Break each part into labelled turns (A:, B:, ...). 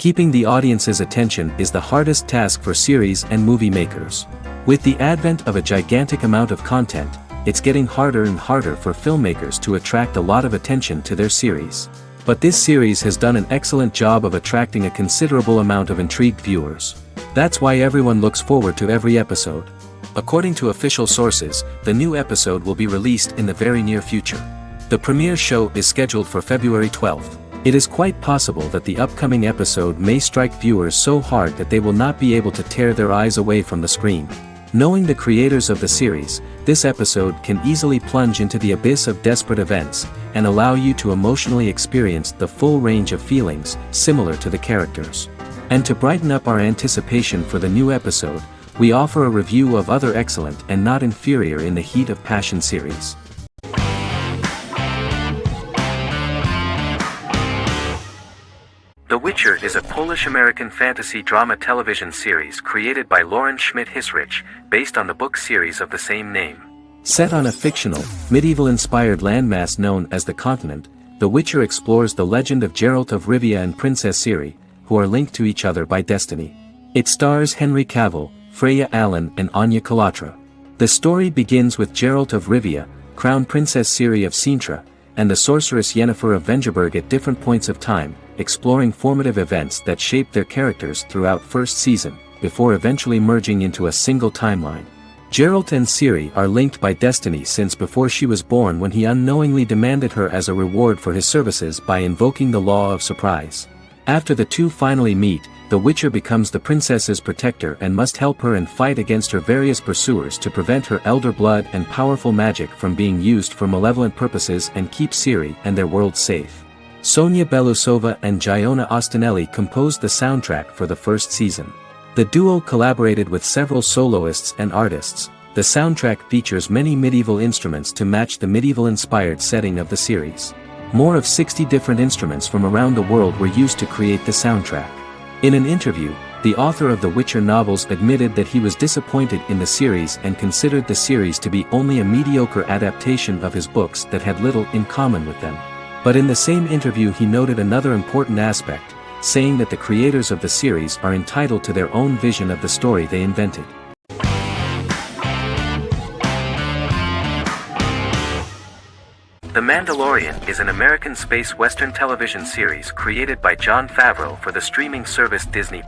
A: Keeping the audience's attention is the hardest task for series and movie makers. With the advent of a gigantic amount of content, it's getting harder and harder for filmmakers to attract a lot of attention to their series. But this series has done an excellent job of attracting a considerable amount of intrigued viewers. That's why everyone looks forward to every episode. According to official sources, the new episode will be released in the very near future. The premiere show is scheduled for February 12th. It is quite possible that the upcoming episode may strike viewers so hard that they will not be able to tear their eyes away from the screen. Knowing the creators of the series, this episode can easily plunge into the abyss of desperate events, and allow you to emotionally experience the full range of feelings, similar to the characters. And to brighten up our anticipation for the new episode, we offer a review of other excellent and not inferior in the Heat of Passion series. The Witcher is a Polish-American fantasy drama television series created by Lauren Schmidt-Hissrich, based on the book series of the same name. Set on a fictional, medieval-inspired landmass known as the Continent, The Witcher explores the legend of Geralt of Rivia and Princess Ciri, who are linked to each other by destiny. It stars Henry Cavill, Freya Allan and Anya Chalotra. The story begins with Geralt of Rivia, Crown Princess Ciri of Sintra, and the sorceress Yennefer of Vengerberg at different points of time, exploring formative events that shape their characters throughout first season, before eventually merging into a single timeline. Geralt and Ciri are linked by destiny since before she was born, when he unknowingly demanded her as a reward for his services by invoking the law of surprise. After the two finally meet, the Witcher becomes the princess's protector and must help her and fight against her various pursuers to prevent her elder blood and powerful magic from being used for malevolent purposes and keep Ciri and their world safe. Sonia Belousova and Giona Ostinelli composed the soundtrack for the first season. The duo collaborated with several soloists and artists. The soundtrack features many medieval instruments to match the medieval-inspired setting of the series. More of 60 different instruments from around the world were used to create the soundtrack. In an interview, the author of the Witcher novels admitted that he was disappointed in the series and considered the series to be only a mediocre adaptation of his books that had little in common with them. But in the same interview he noted another important aspect, saying that the creators of the series are entitled to their own vision of the story they invented. The Mandalorian is an American space western television series created by Jon Favreau for the streaming service Disney+.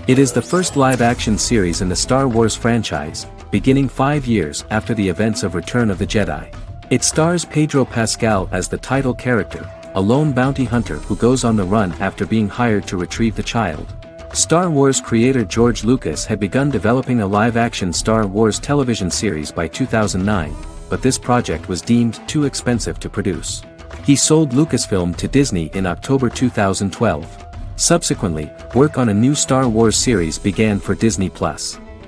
A: It is the first live-action series in the Star Wars franchise, beginning 5 years after the events of Return of the Jedi. It stars Pedro Pascal as the title character, a lone bounty hunter who goes on the run after being hired to retrieve the child. Star Wars creator George Lucas had begun developing a live-action Star Wars television series by 2009, but this project was deemed too expensive to produce. He sold Lucasfilm to Disney in October 2012. Subsequently, work on a new Star Wars series began for Disney+.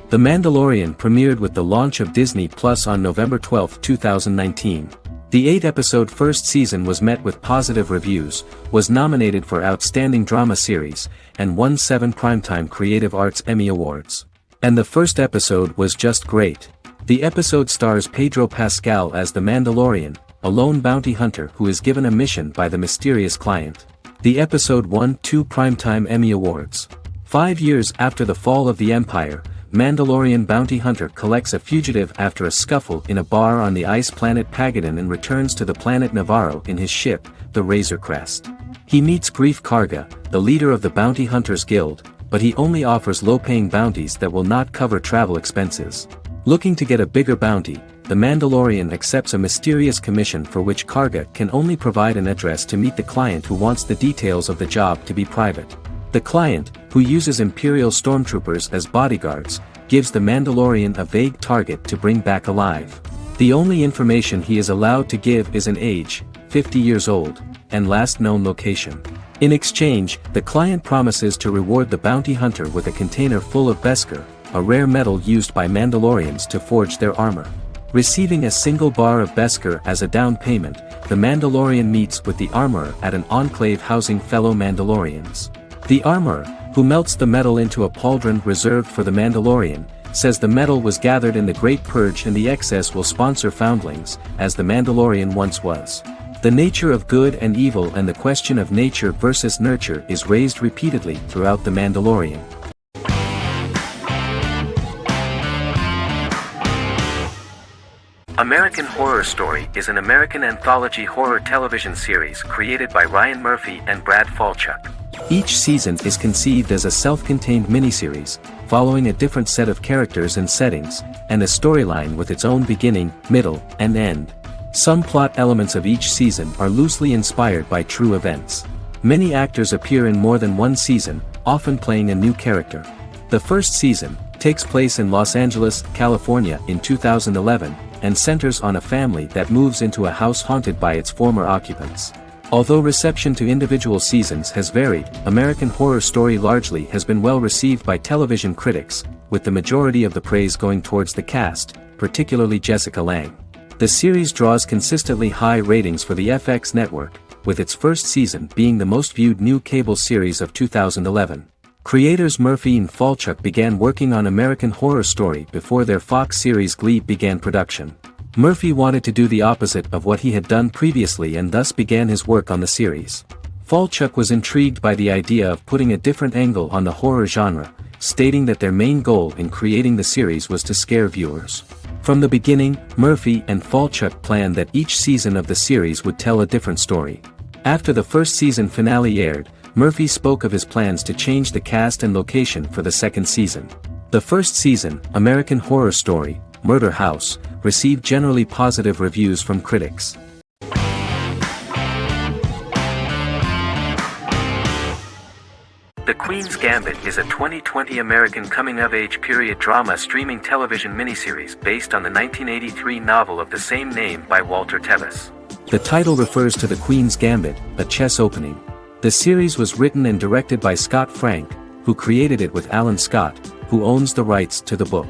A: The Mandalorian premiered with the launch of Disney Plus on November 12, 2019. The 8-episode first season was met with positive reviews, was nominated for Outstanding Drama Series, and won 7 Primetime Creative Arts Emmy Awards. And the first episode was just great. The episode stars Pedro Pascal as the Mandalorian, a lone bounty hunter who is given a mission by the mysterious client. The episode won 2 Primetime Emmy Awards. 5 years after the fall of the Empire, Mandalorian bounty hunter collects a fugitive after a scuffle in a bar on the ice planet Pagadan and returns to the planet Navarro in his ship, the Razor Crest. He meets Grief Karga, the leader of the Bounty Hunters Guild, but he only offers low-paying bounties that will not cover travel expenses. Looking to get a bigger bounty, the Mandalorian accepts a mysterious commission for which Karga can only provide an address to meet the client who wants the details of the job to be private. The client, who uses Imperial stormtroopers as bodyguards, gives the Mandalorian a vague target to bring back alive. The only information he is allowed to give is an age, 50 years old, and last known location. In exchange, the client promises to reward the bounty hunter with a container full of Beskar, a rare metal used by Mandalorians to forge their armor. Receiving a single bar of Beskar as a down payment, the Mandalorian meets with the armorer at an enclave housing fellow Mandalorians. The armorer, who melts the metal into a pauldron reserved for the Mandalorian, says the metal was gathered in the Great Purge and the excess will sponsor foundlings, as the Mandalorian once was. The nature of good and evil and the question of nature versus nurture is raised repeatedly throughout The Mandalorian. American Horror Story is an American anthology horror television series created by Ryan Murphy and Brad Falchuk. Each season is conceived as a self-contained miniseries, following a different set of characters and settings, and a storyline with its own beginning, middle, and end. Some plot elements of each season are loosely inspired by true events. Many actors appear in more than one season, often playing a new character. The first season takes place in Los Angeles, California in 2011, and centers on a family that moves into a house haunted by its former occupants. Although reception to individual seasons has varied, American Horror Story largely has been well received by television critics, with the majority of the praise going towards the cast, particularly Jessica Lange. The series draws consistently high ratings for the FX network, with its first season being the most viewed new cable series of 2011. Creators Murphy and Falchuk began working on American Horror Story before their Fox series Glee began production. Murphy wanted to do the opposite of what he had done previously and thus began his work on the series. Falchuk was intrigued by the idea of putting a different angle on the horror genre, stating that their main goal in creating the series was to scare viewers. From the beginning, Murphy and Falchuk planned that each season of the series would tell a different story. After the first season finale aired, Murphy spoke of his plans to change the cast and location for the second season. The first season, American Horror Story, Murder House, received generally positive reviews from critics. The Queen's Gambit is a 2020 American coming-of-age period drama streaming television miniseries based on the 1983 novel of the same name by Walter Tevis. The title refers to the Queen's Gambit, a chess opening. The series was written and directed by Scott Frank, who created it with Alan Scott, who owns the rights to the book.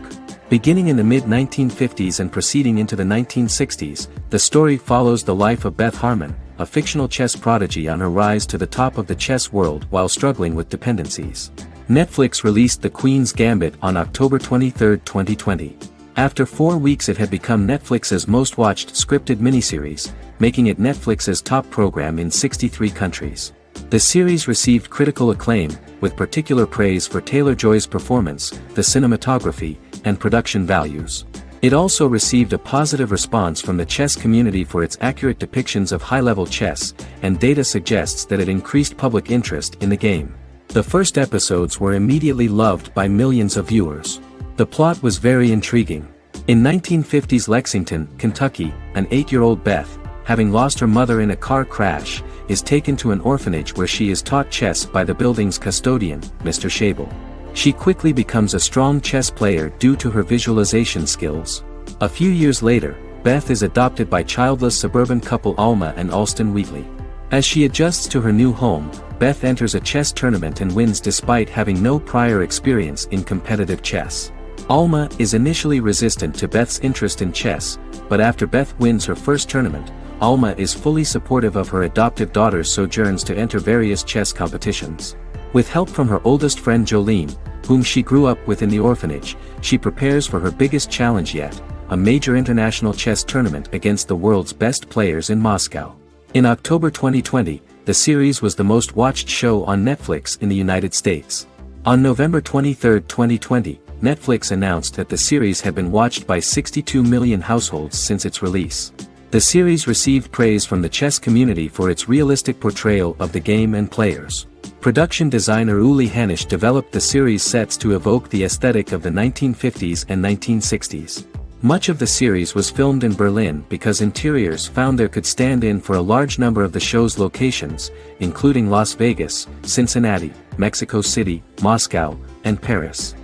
A: Beginning in the mid-1950s and proceeding into the 1960s, the story follows the life of Beth Harmon, a fictional chess prodigy on her rise to the top of the chess world while struggling with dependencies. Netflix released The Queen's Gambit on October 23, 2020. After 4 weeks it had become Netflix's most-watched scripted miniseries, making it Netflix's top program in 63 countries. The series received critical acclaim, with particular praise for Taylor-Joy's performance, the cinematography, and production values. It also received a positive response from the chess community for its accurate depictions of high-level chess, and data suggests that it increased public interest in the game. The first episodes were immediately loved by millions of viewers. The plot was very intriguing. In 1950s Lexington, Kentucky, an 8-year-old Beth, having lost her mother in a car crash, is taken to an orphanage where she is taught chess by the building's custodian, Mr. Schabel. She quickly becomes a strong chess player due to her visualization skills. A few years later, Beth is adopted by childless suburban couple Alma and Alston Wheatley. As she adjusts to her new home, Beth enters a chess tournament and wins despite having no prior experience in competitive chess. Alma is initially resistant to Beth's interest in chess, but after Beth wins her first tournament, Alma is fully supportive of her adoptive daughter's sojourns to enter various chess competitions. With help from her oldest friend Jolene, whom she grew up with in the orphanage, she prepares for her biggest challenge yet, a major international chess tournament against the world's best players in Moscow. In October 2020, the series was the most watched show on Netflix in the United States. On November 23, 2020, Netflix announced that the series had been watched by 62 million households since its release. The series received praise from the chess community for its realistic portrayal of the game and players. Production designer Uli Hanisch developed the series sets to evoke the aesthetic of the 1950s and 1960s. Much of the series was filmed in Berlin because interiors found there could stand in for a large number of the show's locations, including Las Vegas, Cincinnati, Mexico City, Moscow, and Paris.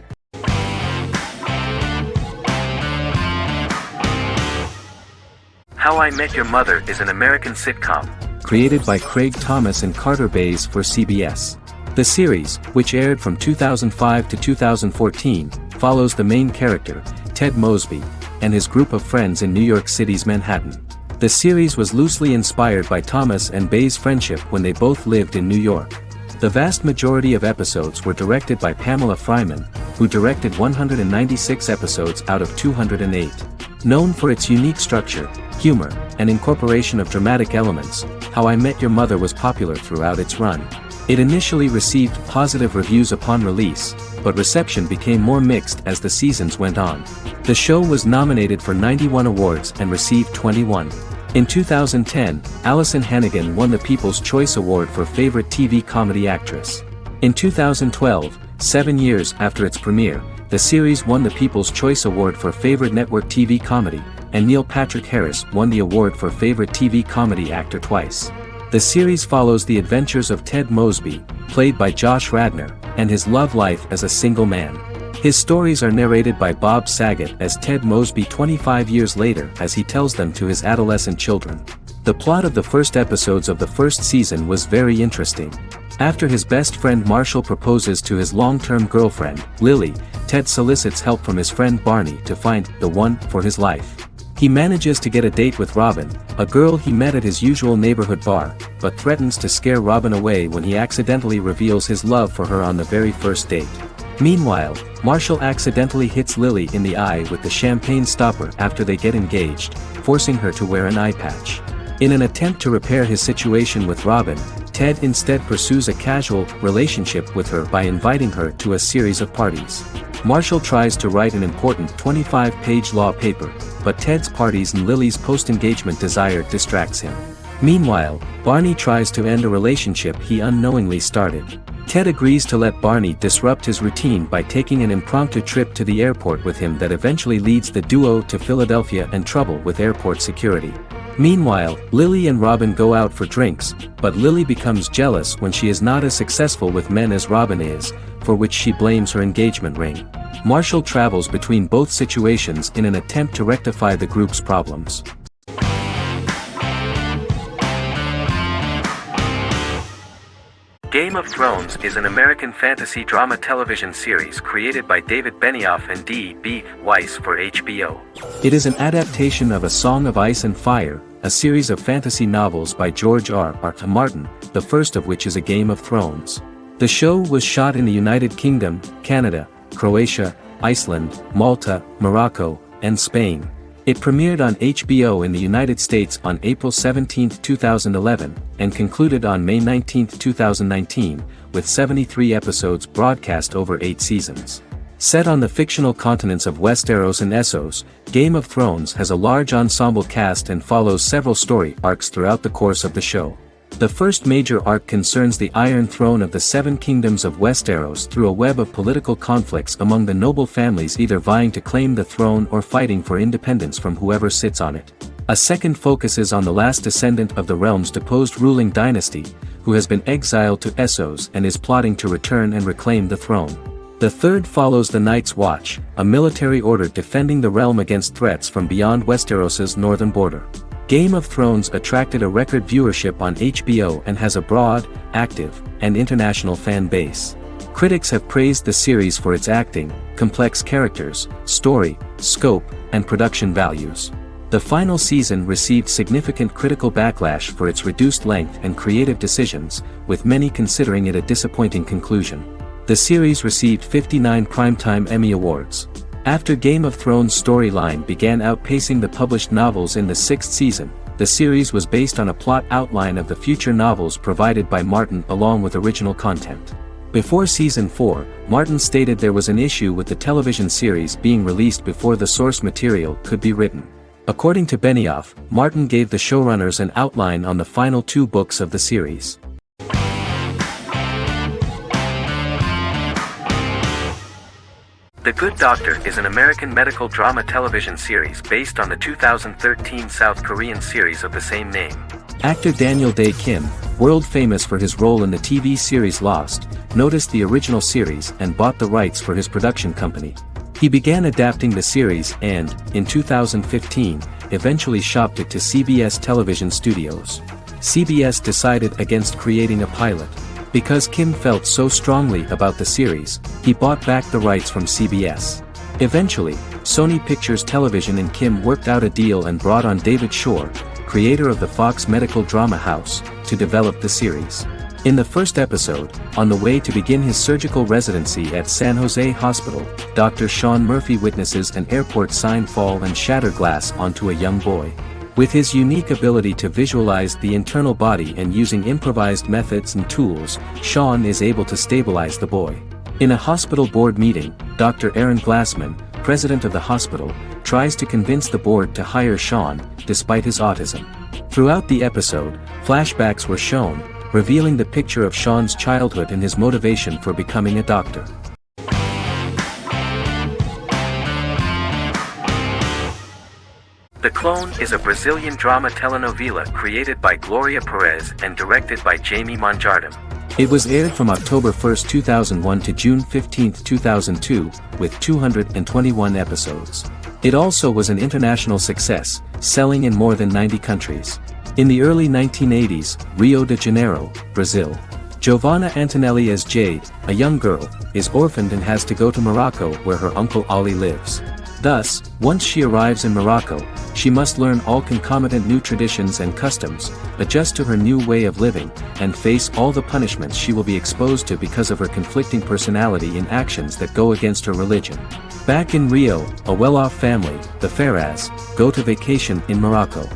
A: How I Met Your Mother is an American sitcom, created by Craig Thomas and Carter Bays for CBS. The series, which aired from 2005 to 2014, follows the main character, Ted Mosby, and his group of friends in New York City's Manhattan. The series was loosely inspired by Thomas and Bays' friendship when they both lived in New York. The vast majority of episodes were directed by Pamela Fryman, who directed 196 episodes out of 208. Known for its unique structure, humor, and incorporation of dramatic elements, How I Met Your Mother was popular throughout its run. It initially received positive reviews upon release, but reception became more mixed as the seasons went on. The show was nominated for 91 awards and received 21. In 2010, Alyson Hannigan won the People's Choice Award for Favorite TV Comedy Actress. In 2012, 7 years after its premiere, the series won the People's Choice Award for Favorite Network TV Comedy, and Neil Patrick Harris won the award for Favorite TV Comedy Actor twice. The series follows the adventures of Ted Mosby, played by Josh Radnor, and his love life as a single man. His stories are narrated by Bob Saget as Ted Mosby 25 years later as he tells them to his adolescent children. The plot of the first episodes of the first season was very interesting. After his best friend Marshall proposes to his long-term girlfriend, Lily, Ted solicits help from his friend Barney to find the one for his life. He manages to get a date with Robin, a girl he met at his usual neighborhood bar, but threatens to scare Robin away when he accidentally reveals his love for her on the very first date. Meanwhile, Marshall accidentally hits Lily in the eye with the champagne stopper after they get engaged, forcing her to wear an eye patch. In an attempt to repair his situation with Robin, Ted instead pursues a casual relationship with her by inviting her to a series of parties. Marshall tries to write an important 25-page law paper, but Ted's parties and Lily's post-engagement desire distracts him. Meanwhile, Barney tries to end a relationship he unknowingly started. Ted agrees to let Barney disrupt his routine by taking an impromptu trip to the airport with him that eventually leads the duo to Philadelphia and trouble with airport security. Meanwhile, Lily and Robin go out for drinks, but Lily becomes jealous when she is not as successful with men as Robin is, for which she blames her engagement ring. Marshall travels between both situations in an attempt to rectify the group's problems. Game of Thrones is an American fantasy drama television series created by David Benioff and D.B. Weiss for HBO. It is an adaptation of A Song of Ice and Fire, a series of fantasy novels by George R.R. Martin, the first of which is A Game of Thrones. The show was shot in the United Kingdom, Canada, Croatia, Iceland, Malta, Morocco, and Spain. It premiered on HBO in the United States on April 17, 2011, and concluded on May 19, 2019, with 73 episodes broadcast over 8 seasons. Set on the fictional continents of Westeros and Essos, Game of Thrones has a large ensemble cast and follows several story arcs throughout the course of the show. The first major arc concerns the Iron Throne of the Seven Kingdoms of Westeros through a web of political conflicts among the noble families either vying to claim the throne or fighting for independence from whoever sits on it. A second focuses on the last descendant of the realm's deposed ruling dynasty, who has been exiled to Essos and is plotting to return and reclaim the throne. The third follows the Night's Watch, a military order defending the realm against threats from beyond Westeros's northern border. Game of Thrones attracted a record viewership on HBO and has a broad, active, and international fan base. Critics have praised the series for its acting, complex characters, story, scope, and production values. The final season received significant critical backlash for its reduced length and creative decisions, with many considering it a disappointing conclusion. The series received 59 Primetime Emmy Awards. After Game of Thrones' storyline began outpacing the published novels in the 6th season, the series was based on a plot outline of the future novels provided by Martin along with original content. Before Season 4, Martin stated there was an issue with the television series being released before the source material could be written. According to Benioff, Martin gave the showrunners an outline on the final 2 books of the series. The Good Doctor is an American medical drama television series based on the 2013 South Korean series of the same name. Actor Daniel Dae Kim, world famous for his role in the TV series Lost, noticed the original series and bought the rights for his production company. He began adapting the series and, in 2015, eventually shopped it to CBS Television Studios. CBS decided against creating a pilot. Because Kim felt so strongly about the series, he bought back the rights from CBS. Eventually, Sony Pictures Television and Kim worked out a deal and brought on David Shore, creator of the Fox medical drama house, to develop the series. In the first episode, on the way to begin his surgical residency at San Jose Hospital, Dr. Sean Murphy witnesses an airport sign fall and shatter glass onto a young boy. With his unique ability to visualize the internal body and using improvised methods and tools, Sean is able to stabilize the boy. In a hospital board meeting, Dr. Aaron Glassman, president of the hospital, tries to convince the board to hire Sean, despite his autism. Throughout the episode, flashbacks were shown, revealing the picture of Sean's childhood and his motivation for becoming a doctor. The Clone is a Brazilian drama telenovela created by Gloria Perez and directed by Jamie Monjardim. It was aired from October 1, 2001 to June 15, 2002, with 221 episodes. It also was an international success, selling in more than 90 countries. In the early 1980s, Rio de Janeiro, Brazil. Giovanna Antonelli as Jade, a young girl, is orphaned and has to go to Morocco where her uncle Ali lives. Thus, once she arrives in Morocco, she must learn all concomitant new traditions and customs, adjust to her new way of living, and face all the punishments she will be exposed to because of her conflicting personality in actions that go against her religion. Back in Rio, a well-off family, the Ferraz, go to vacation in Morocco.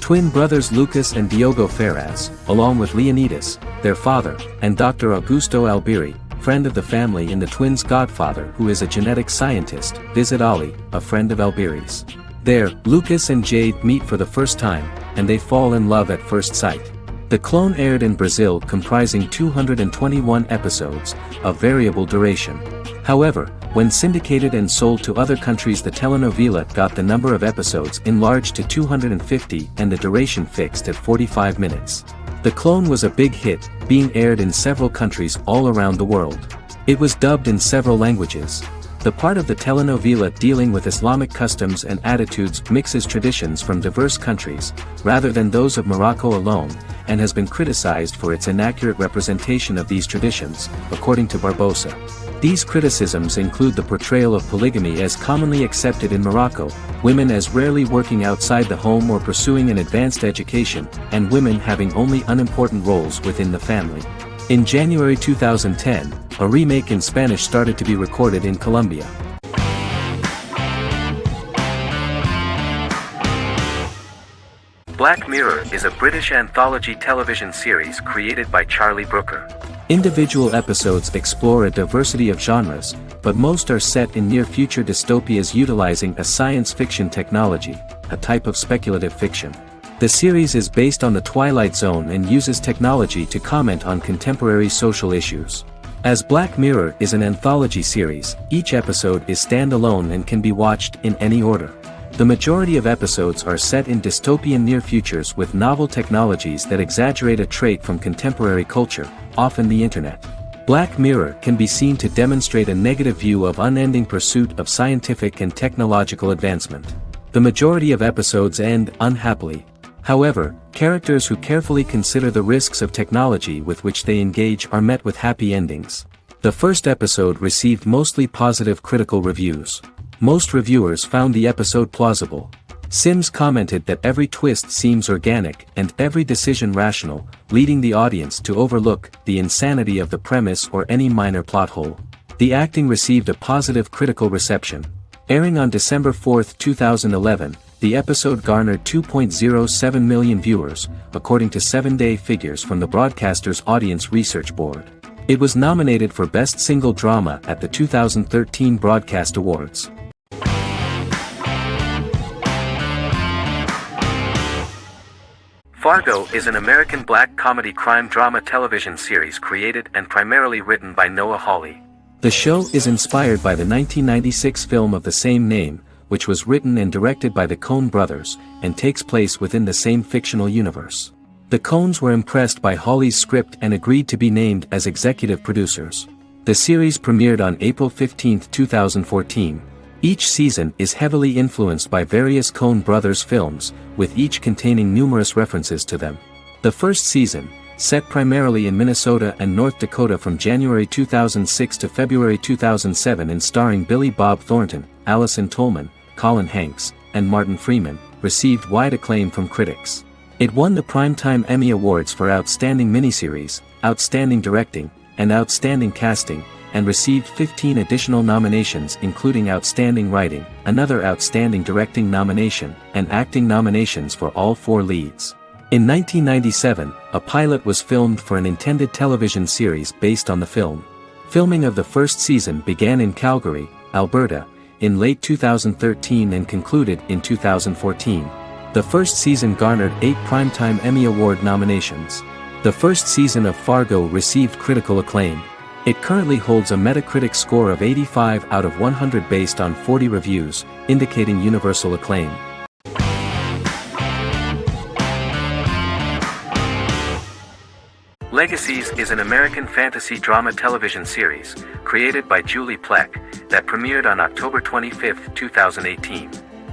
A: Twin brothers Lucas and Diogo Ferraz, along with Leonidas, their father, and Dr. Augusto Albiri, friend of the family and the twins' godfather who is a genetic scientist, visit Ali, a friend of Albiri's. There, Lucas and Jade meet for the first time, and they fall in love at first sight. The Clone aired in Brazil comprising 221 episodes, of variable duration. However, when syndicated and sold to other countries, the telenovela got the number of episodes enlarged to 250 and the duration fixed at 45 minutes. The Clone was a big hit, being aired in several countries all around the world. It was dubbed in several languages. The part of the telenovela dealing with Islamic customs and attitudes mixes traditions from diverse countries, rather than those of Morocco alone, and has been criticized for its inaccurate representation of these traditions, according to Barbosa. These criticisms include the portrayal of polygamy as commonly accepted in Morocco, women as rarely working outside the home or pursuing an advanced education, and women having only unimportant roles within the family. In January 2010, a remake in Spanish started to be recorded in Colombia. Black Mirror is a British anthology television series created by Charlie Brooker. Individual episodes explore a diversity of genres, but most are set in near-future dystopias utilizing a science fiction technology, a type of speculative fiction. The series is based on the Twilight Zone and uses technology to comment on contemporary social issues. As Black Mirror is an anthology series, each episode is standalone and can be watched in any order. The majority of episodes are set in dystopian near futures with novel technologies that exaggerate a trait from contemporary culture, often the internet. Black Mirror can be seen to demonstrate a negative view of unending pursuit of scientific and technological advancement. The majority of episodes end unhappily. However, characters who carefully consider the risks of technology with which they engage are met with happy endings. The first episode received mostly positive critical reviews. Most reviewers found the episode plausible. Sims commented that every twist seems organic and every decision rational, leading the audience to overlook the insanity of the premise or any minor plot hole. The acting received a positive critical reception. Airing on December 4, 2011, the episode garnered 2.07 million viewers, according to 7-day figures from the broadcaster's Audience Research Board. It was nominated for Best Single Drama at the 2013 Broadcast Awards. Fargo is an American black comedy crime drama television series created and primarily written by Noah Hawley. The show is inspired by the 1996 film of the same name, which was written and directed by the Coen brothers, and takes place within the same fictional universe. The Coens were impressed by Hawley's script and agreed to be named as executive producers. The series premiered on April 15, 2014. Each season is heavily influenced by various Coen brothers films, with each containing numerous references to them. The first season, set primarily in Minnesota and North Dakota from January 2006 to February 2007 and starring Billy Bob Thornton, Allison Tolman, Colin Hanks, and Martin Freeman, received wide acclaim from critics. It won the Primetime Emmy Awards for Outstanding Miniseries, Outstanding Directing, and Outstanding Casting, and received 15 additional nominations including Outstanding Writing, another Outstanding Directing nomination, and acting nominations for all 4 leads. In 1997, a pilot was filmed for an intended television series based on the film. Filming of the first season began in Calgary, Alberta, in late 2013 and concluded in 2014. The first season garnered 8 Primetime Emmy Award nominations. The first season of Fargo received critical acclaim. It currently holds a Metacritic score of 85 out of 100 based on 40 reviews, indicating universal acclaim. Legacies is an American fantasy drama television series, created by Julie Plec, that premiered on October 25, 2018.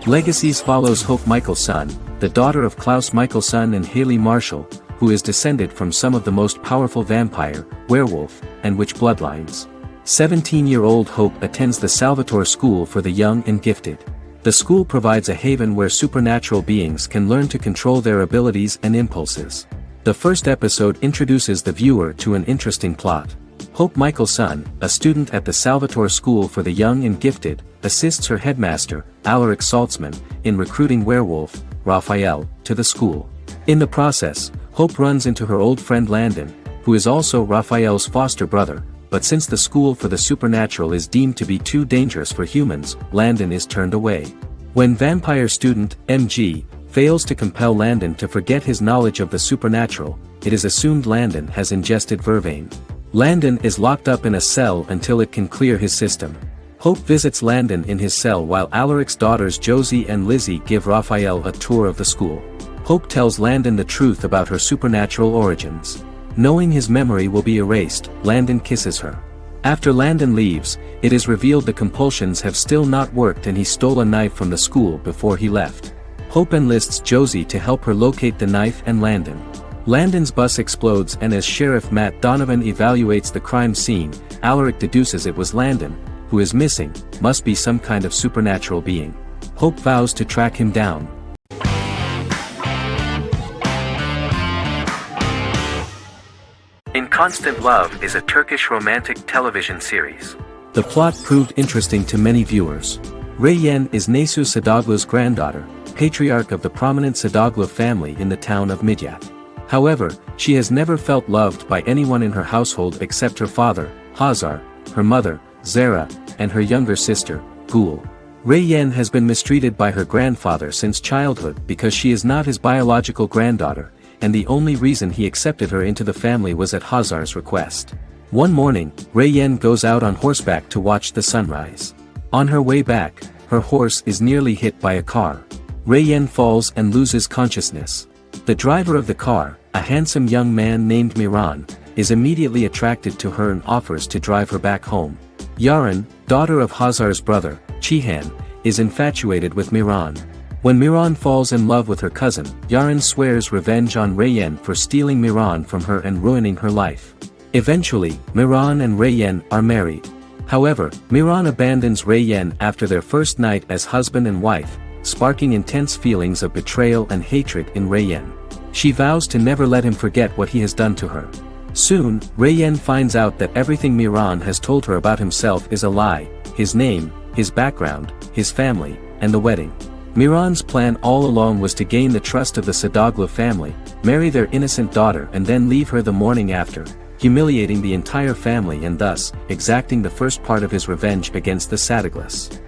A: Legacies follows Hope Michelson, the daughter of Klaus Michelson and Haley Marshall, who is descended from some of the most powerful vampire, werewolf, and witch bloodlines. 17-year-old Hope attends the Salvatore School for the Young and Gifted. The school provides a haven where supernatural beings can learn to control their abilities and impulses. The first episode introduces the viewer to an interesting plot. Hope Michelson, a student at the Salvatore School for the Young and Gifted, assists her headmaster, Alaric Saltzman, in recruiting werewolf, Raphael, to the school. In the process, Hope runs into her old friend Landon, who is also Raphael's foster brother, but since the school for the supernatural is deemed to be too dangerous for humans, Landon is turned away. When vampire student, MG, fails to compel Landon to forget his knowledge of the supernatural, it is assumed Landon has ingested vervain. Landon is locked up in a cell until it can clear his system. Hope visits Landon in his cell while Alaric's daughters Josie and Lizzie give Raphael a tour of the school. Hope tells Landon the truth about her supernatural origins. Knowing his memory will be erased, Landon kisses her. After Landon leaves, it is revealed the compulsions have still not worked and he stole a knife from the school before he left. Hope enlists Josie to help her locate the knife and Landon. Landon's bus explodes and as Sheriff Matt Donovan evaluates the crime scene, Alaric deduces it was Landon, who is missing, must be some kind of supernatural being. Hope vows to track him down. In Constant Love is a Turkish romantic television series. The plot proved interesting to many viewers. Reyyen is Nesu Sadoglu's granddaughter, patriarch of the prominent Sadoglu family in the town of Midyat. However, she has never felt loved by anyone in her household except her father, Hazar, her mother, Zara, and her younger sister, Gul. Reyyen has been mistreated by her grandfather since childhood because she is not his biological granddaughter, and the only reason he accepted her into the family was at Hazar's request. One morning, Reyyen goes out on horseback to watch the sunrise. On her way back, her horse is nearly hit by a car. Reyyen falls and loses consciousness. The driver of the car, a handsome young man named Miran, is immediately attracted to her and offers to drive her back home. Yaren, daughter of Hazar's brother, Chihan, is infatuated with Miran. When Miran falls in love with her cousin, Yaren swears revenge on Reyyen for stealing Miran from her and ruining her life. Eventually, Miran and Reyyen are married. However, Miran abandons Reyyen after their first night as husband and wife, sparking intense feelings of betrayal and hatred in Reyyen. She vows to never let him forget what he has done to her. Soon, Reyyen finds out that everything Miran has told her about himself is a lie: his name, his background, his family, and the wedding. Miran's plan all along was to gain the trust of the Sadoglu family, marry their innocent daughter and then leave her the morning after, humiliating the entire family and thus, exacting the first part of his revenge against the Sadoglus.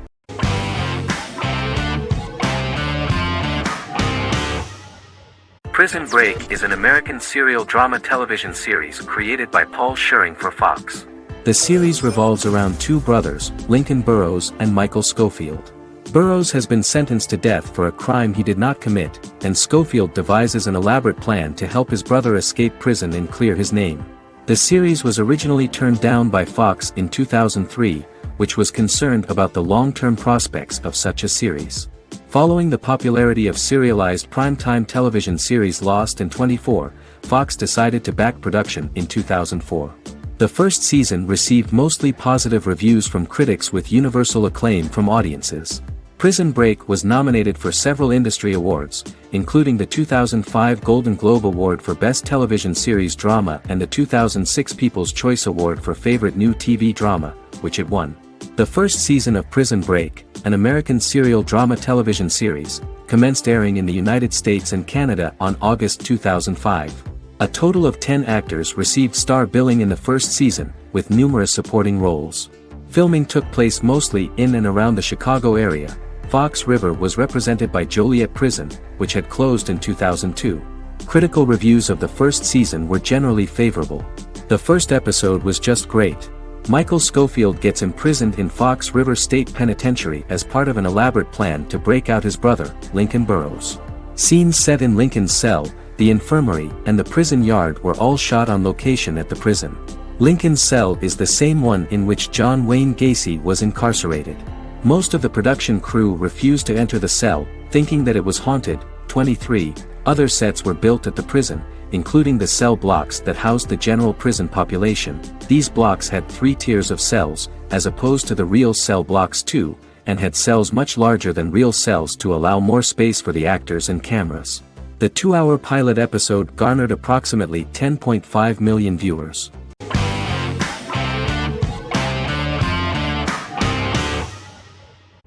A: Prison Break is an American serial drama television series created by Paul Schering for Fox. The series revolves around two brothers, Lincoln Burrows and Michael Schofield. Burrows has been sentenced to death for a crime he did not commit, and Schofield devises an elaborate plan to help his brother escape prison and clear his name. The series was originally turned down by Fox in 2003, which was concerned about the long-term prospects of such a series. Following the popularity of serialized primetime television series Lost and 24, Fox decided to back production in 2004. The first season received mostly positive reviews from critics with universal acclaim from audiences. Prison Break was nominated for several industry awards, including the 2005 Golden Globe Award for Best Television Series Drama and the 2006 People's Choice Award for Favorite New TV Drama, which it won. The first season of Prison Break, an American serial drama television series, commenced airing in the United States and Canada on August 2005. A total of 10 actors received star billing in the first season, with numerous supporting roles. Filming took place mostly in and around the Chicago area. Fox River was represented by Joliet Prison, which had closed in 2002. Critical reviews of the first season were generally favorable. The first episode was just great. Michael Scofield gets imprisoned in Fox River State Penitentiary as part of an elaborate plan to break out his brother, Lincoln Burrows. Scenes set in Lincoln's cell, the infirmary, and the prison yard were all shot on location at the prison. Lincoln's cell is the same one in which John Wayne Gacy was incarcerated. Most of the production crew refused to enter the cell, thinking that it was haunted. 23 other sets were built at the prison, including the cell blocks that housed the general prison population. These blocks had 3 tiers of cells, as opposed to the real cell blocks 2, and had cells much larger than real cells to allow more space for the actors and cameras. The 2-hour pilot episode garnered approximately 10.5 million viewers.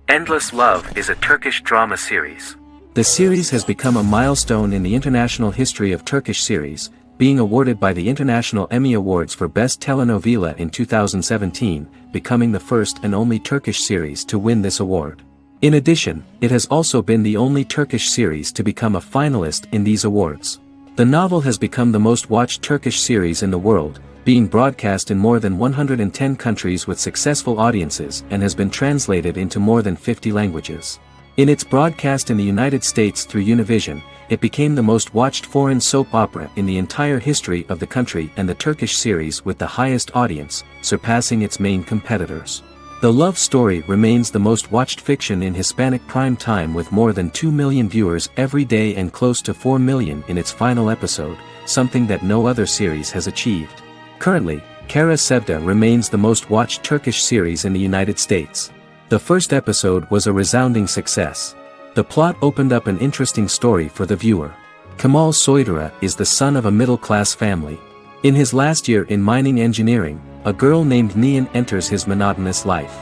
A: Endless Love is a Turkish drama series. The series has become a milestone in the international history of Turkish series, being awarded by the International Emmy Awards for Best Telenovela in 2017, becoming the first and only Turkish series to win this award. In addition, it has also been the only Turkish series to become a finalist in these awards. The novel has become the most watched Turkish series in the world, being broadcast in more than 110 countries with successful audiences and has been translated into more than 50 languages. In its broadcast in the United States through Univision, it became the most watched foreign soap opera in the entire history of the country and the Turkish series with the highest audience, surpassing its main competitors. The love story remains the most watched fiction in Hispanic prime time with more than 2 million viewers every day and close to 4 million in its final episode, something that no other series has achieved. Currently, Kara Sevda remains the most watched Turkish series in the United States. The first episode was a resounding success. The plot opened up an interesting story for the viewer. Kemal Soydura is the son of a middle-class family. In his last year in mining engineering, a girl named Nihan enters his monotonous life.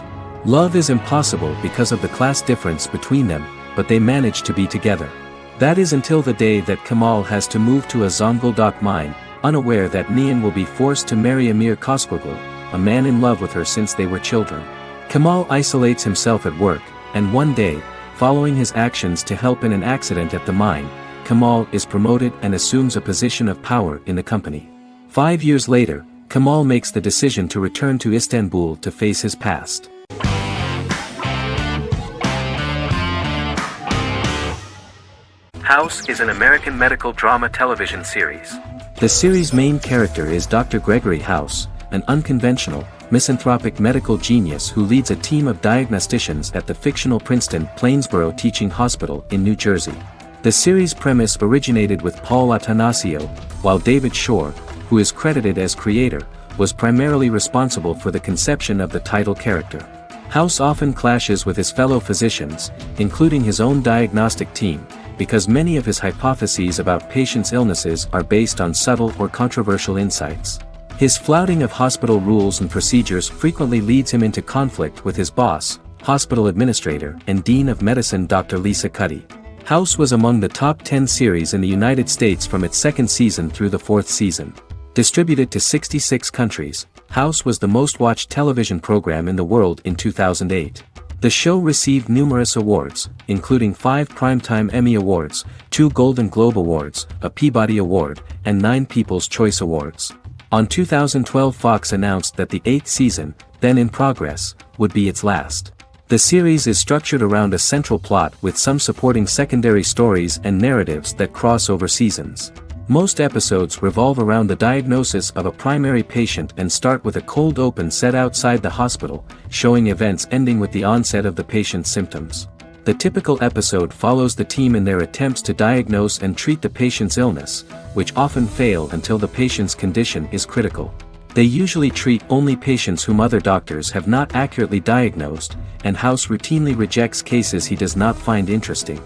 A: Love is impossible because of the class difference between them, but they manage to be together. That is until the day that Kemal has to move to a Zonguldak mine, unaware that Nihan will be forced to marry Amir Koskoglu, a man in love with her since they were children. Kemal isolates himself at work, and one day, following his actions to help in an accident at the mine, Kemal is promoted and assumes a position of power in the company. 5 years later, Kemal makes the decision to return to Istanbul to face his past. House is an American medical drama television series. The series' main character is Dr. Gregory House, an unconventional, misanthropic medical genius who leads a team of diagnosticians at the fictional Princeton Plainsboro Teaching Hospital in New Jersey. The series' premise originated with Paul Attanasio, while David Shore, who is credited as creator, was primarily responsible for the conception of the title character. House often clashes with his fellow physicians, including his own diagnostic team, because many of his hypotheses about patients' illnesses are based on subtle or controversial insights. His flouting of hospital rules and procedures frequently leads him into conflict with his boss, hospital administrator and dean of medicine Dr. Lisa Cuddy. House was among the top 10 series in the United States from its second season through the 4th season. Distributed to 66 countries, House was the most watched television program in the world in 2008. The show received numerous awards, including 5 Primetime Emmy Awards, 2 Golden Globe Awards, a Peabody Award, and 9 People's Choice Awards. On 2012, Fox announced that the 8th season, then in progress, would be its last. The series is structured around a central plot with some supporting secondary stories and narratives that cross over seasons. Most episodes revolve around the diagnosis of a primary patient and start with a cold open set outside the hospital, showing events ending with the onset of the patient's symptoms. The typical episode follows the team in their attempts to diagnose and treat the patient's illness, which often fail until the patient's condition is critical. They usually treat only patients whom other doctors have not accurately diagnosed, and House routinely rejects cases he does not find interesting.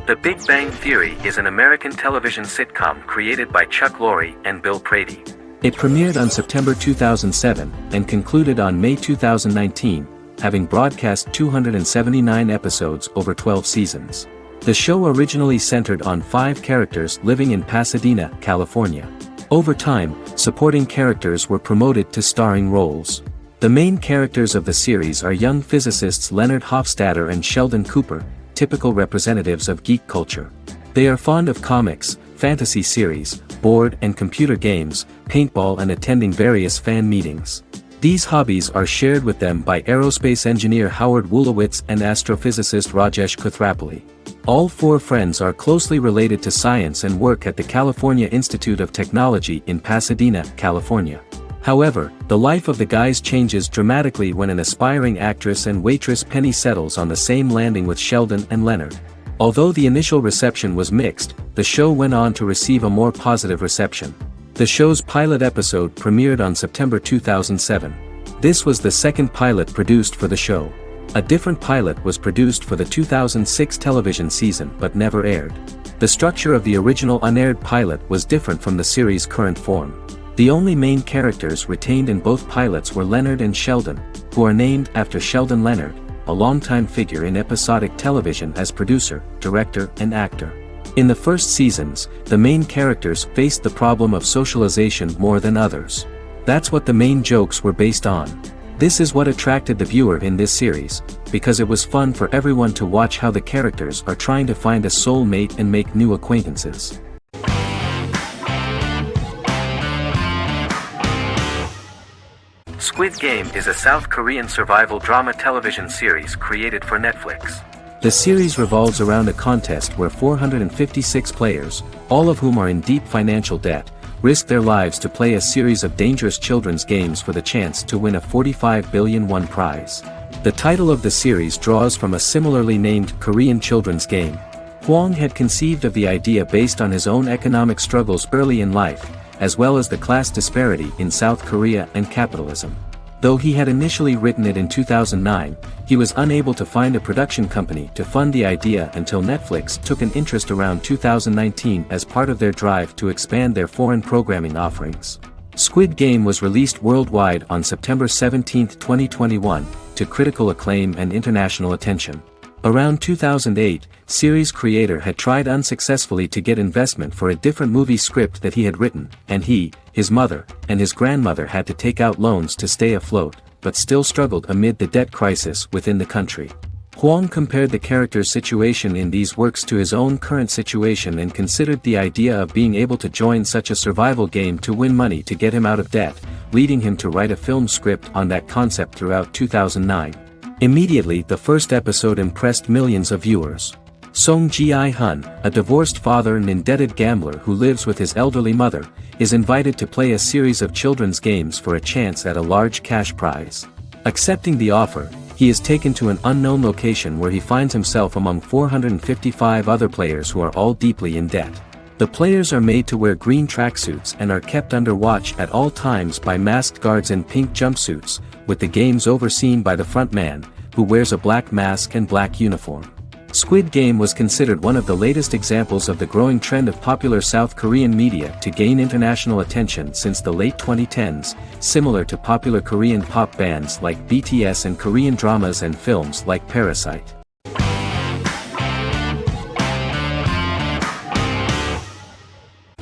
A: The Big Bang Theory is an American television sitcom created by Chuck Lorre and Bill Prady. It premiered on September 2007 and concluded on May 2019, having broadcast 279 episodes over 12 seasons. The show originally centered on 5 characters living in Pasadena, California. Over time, supporting characters were promoted to starring roles. The main characters of the series are young physicists Leonard Hofstadter and Sheldon Cooper, typical representatives of geek culture. They are fond of comics, fantasy series, board and computer games, paintball and attending various fan meetings. These hobbies are shared with them by aerospace engineer Howard Wolowitz and astrophysicist Rajesh Kuthrapalli. All 4 friends are closely related to science and work at the California Institute of Technology in Pasadena, California. However, the life of the guys changes dramatically when an aspiring actress and waitress Penny settles on the same landing with Sheldon and Leonard. Although the initial reception was mixed, the show went on to receive a more positive reception. The show's pilot episode premiered on September 2007. This was the second pilot produced for the show. A different pilot was produced for the 2006 television season but never aired. The structure of the original unaired pilot was different from the series' current form. The only main characters retained in both pilots were Leonard and Sheldon, who are named after Sheldon Leonard, a longtime figure in episodic television as producer, director, and actor. In the first seasons, the main characters faced the problem of socialization more than others. That's what the main jokes were based on. This is what attracted the viewer in this series, because it was fun for everyone to watch how the characters are trying to find a soulmate and make new acquaintances. Squid Game is a South Korean survival drama television series created for Netflix. The series revolves around a contest where 456 players, all of whom are in deep financial debt, risk their lives to play a series of dangerous children's games for the chance to win a 45 billion won prize. The title of the series draws from a similarly named Korean children's game. Hwang had conceived of the idea based on his own economic struggles early in life, as well as the class disparity in South Korea and capitalism. Though he had initially written it in 2009, he was unable to find a production company to fund the idea until Netflix took an interest around 2019 as part of their drive to expand their foreign programming offerings. Squid Game was released worldwide on September 17, 2021, to critical acclaim and international attention. Around 2008, series creator had tried unsuccessfully to get investment for a different movie script that he had written, and he, his mother, and his grandmother had to take out loans to stay afloat, but still struggled amid the debt crisis within the country. Hwang compared the character's situation in these works to his own current situation and considered the idea of being able to join such a survival game to win money to get him out of debt, leading him to write a film script on that concept throughout 2009. Immediately the first episode impressed millions of viewers. Song Ji-hun, a divorced father and indebted gambler who lives with his elderly mother, is invited to play a series of children's games for a chance at a large cash prize. Accepting the offer, he is taken to an unknown location where he finds himself among 455 other players who are all deeply in debt. The players are made to wear green tracksuits and are kept under watch at all times by masked guards in pink jumpsuits, with the games overseen by the front man, who wears a black mask and black uniform. Squid Game was considered one of the latest examples of the growing trend of popular South Korean media to gain international attention since the late 2010s, similar to popular Korean pop bands like BTS and Korean dramas and films like Parasite.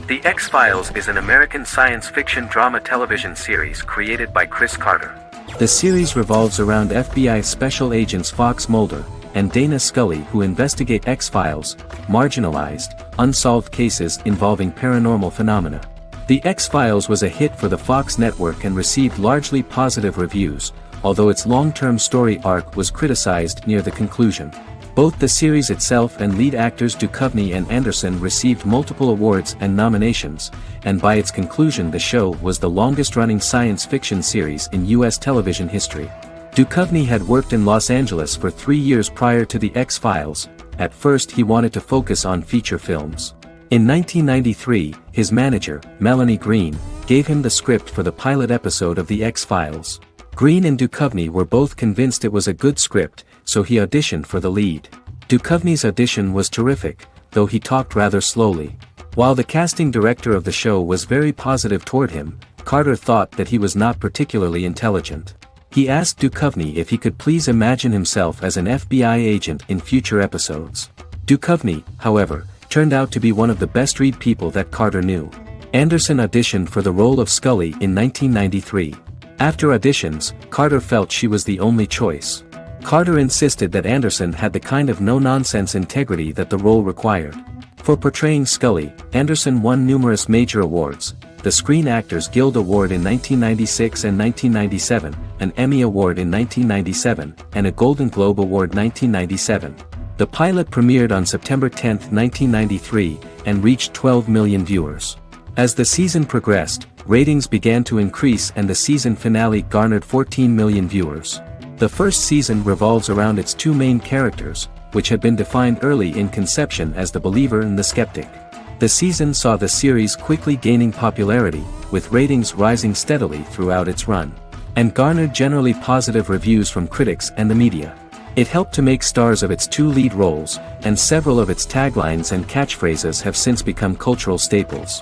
A: The X-Files is an American science fiction drama television series created by Chris Carter. The series revolves around FBI special agents Fox Mulder and Dana Scully who investigate X-Files, marginalized, unsolved cases involving paranormal phenomena. The X-Files was a hit for the Fox network and received largely positive reviews, although its long-term story arc was criticized near the conclusion. Both the series itself and lead actors Duchovny and Anderson received multiple awards and nominations, and by its conclusion the show was the longest-running science fiction series in U.S. television history. Duchovny had worked in Los Angeles for 3 years prior to The X-Files. At first he wanted to focus on feature films. In 1993, his manager, Melanie Green, gave him the script for the pilot episode of The X-Files. Green and Duchovny were both convinced it was a good script, so he auditioned for the lead. Duchovny's audition was terrific, though he talked rather slowly. While the casting director of the show was very positive toward him, Carter thought that he was not particularly intelligent. He asked Duchovny if he could please imagine himself as an FBI agent in future episodes. Duchovny, however, turned out to be one of the best-read people that Carter knew. Anderson auditioned for the role of Scully in 1993. After auditions, Carter felt she was the only choice. Carter insisted that Anderson had the kind of no-nonsense integrity that the role required. For portraying Scully, Anderson won numerous major awards: the Screen Actors Guild Award in 1996 and 1997, an Emmy Award in 1997, and a Golden Globe Award 1997. The pilot premiered on September 10, 1993, and reached 12 million viewers. As the season progressed, ratings began to increase and the season finale garnered 14 million viewers. The first season revolves around its two main characters, which had been defined early in conception as the believer and the skeptic. The season saw the series quickly gaining popularity, with ratings rising steadily throughout its run, and garnered generally positive reviews from critics and the media. It helped to make stars of its two lead roles, and several of its taglines and catchphrases have since become cultural staples.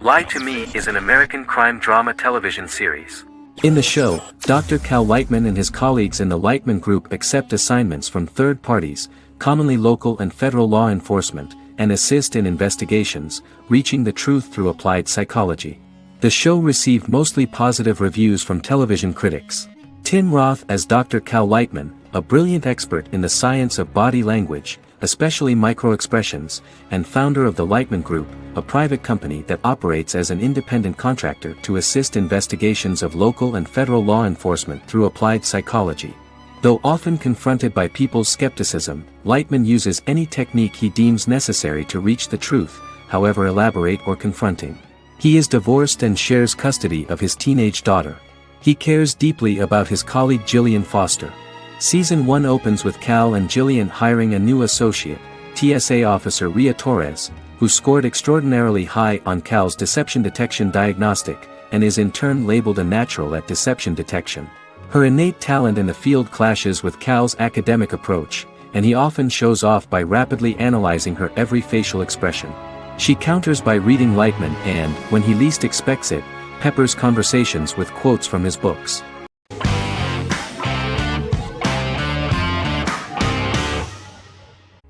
B: Lie to Me is an American crime drama television series.
A: In the show, Dr. Cal Lightman and his colleagues in the Lightman Group accept assignments from third parties, commonly local and federal law enforcement, and assist in investigations, reaching the truth through applied psychology. The show received mostly positive reviews from television critics. Tim Roth as Dr. Cal Lightman, a brilliant expert in the science of body language, especially microexpressions, and founder of the Lightman Group, a private company that operates as an independent contractor to assist investigations of local and federal law enforcement through applied psychology. Though often confronted by people's skepticism, Lightman uses any technique he deems necessary to reach the truth, however elaborate or confronting. He is divorced and shares custody of his teenage daughter. He cares deeply about his colleague Jillian Foster. Season 1 opens with Cal and Jillian hiring a new associate, TSA officer Rhea Torres, who scored extraordinarily high on Cal's deception detection diagnostic, and is in turn labeled a natural at deception detection. Her innate talent in the field clashes with Cal's academic approach, and he often shows off by rapidly analyzing her every facial expression. She counters by reading Lightman and, when he least expects it, peppers conversations with quotes from his books.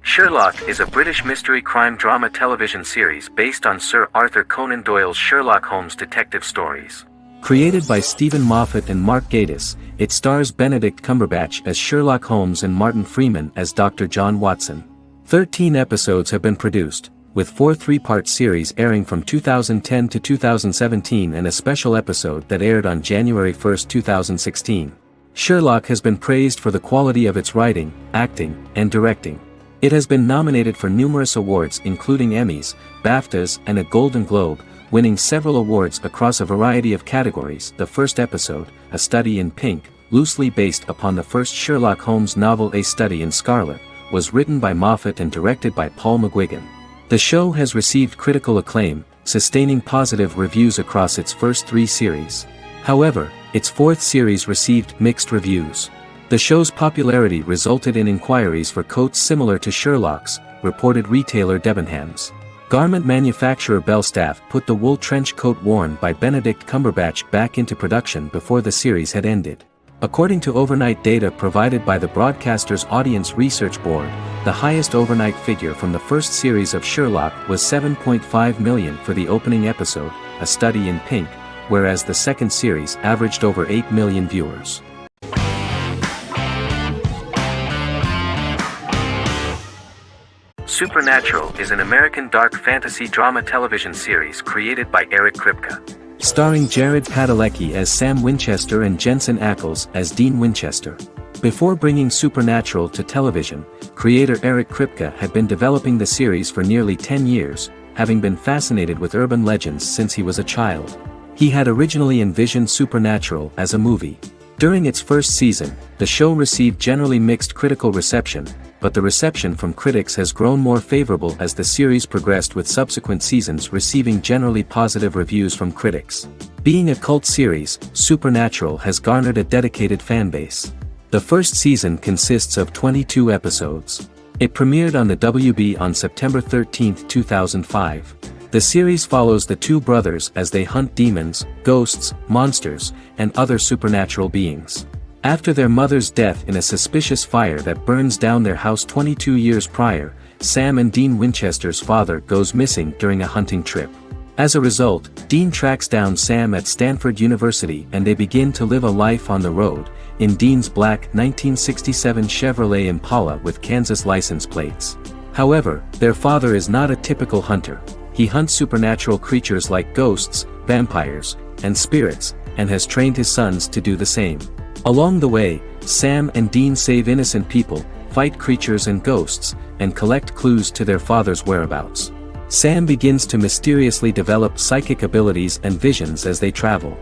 B: Sherlock is a British mystery crime drama television series based on Sir Arthur Conan Doyle's Sherlock Holmes detective stories.
A: Created by Stephen Moffat and Mark Gatiss, it stars Benedict Cumberbatch as Sherlock Holmes and Martin Freeman as Dr. John Watson. 13 episodes have been produced, with 4 three-part series airing from 2010 to 2017 and a special episode that aired on January 1, 2016. Sherlock has been praised for the quality of its writing, acting, and directing. It has been nominated for numerous awards including Emmys, BAFTAs, and a Golden Globe, winning several awards across a variety of categories. The first episode, A Study in Pink, loosely based upon the first Sherlock Holmes novel A Study in Scarlet, was written by Moffat and directed by Paul McGuigan. The show has received critical acclaim, sustaining positive reviews across its first 3 series. However, its 4th series received mixed reviews. The show's popularity resulted in inquiries for coats similar to Sherlock's, reported retailer Debenhams. Garment manufacturer Belstaff put the wool trench coat worn by Benedict Cumberbatch back into production before the series had ended. According to overnight data provided by the broadcaster's Audience Research Board, the highest overnight figure from the first series of Sherlock was 7.5 million for the opening episode, A Study in Pink, whereas the second series averaged over 8 million viewers.
B: Supernatural is an American dark fantasy drama television series created by Eric Kripke.
A: Starring Jared Padalecki as Sam Winchester and Jensen Ackles as Dean Winchester. Before bringing Supernatural to television, creator Eric Kripke had been developing the series for nearly 10 years, having been fascinated with urban legends since he was a child. He had originally envisioned Supernatural as a movie. During its first season, the show received generally mixed critical reception, but the reception from critics has grown more favorable as the series progressed, with subsequent seasons receiving generally positive reviews from critics. Being a cult series, Supernatural has garnered a dedicated fanbase. The first season consists of 22 episodes. It premiered on the WB on September 13, 2005. The series follows the two brothers as they hunt demons, ghosts, monsters, and other supernatural beings. After their mother's death in a suspicious fire that burns down their house 22 years prior, Sam and Dean Winchester's father goes missing during a hunting trip. As a result, Dean tracks down Sam at Stanford University and they begin to live a life on the road, in Dean's black 1967 Chevrolet Impala with Kansas license plates. However, their father is not a typical hunter. He hunts supernatural creatures like ghosts, vampires, and spirits, and has trained his sons to do the same. Along the way, Sam and Dean save innocent people, fight creatures and ghosts, and collect clues to their father's whereabouts. Sam begins to mysteriously develop psychic abilities and visions as they travel.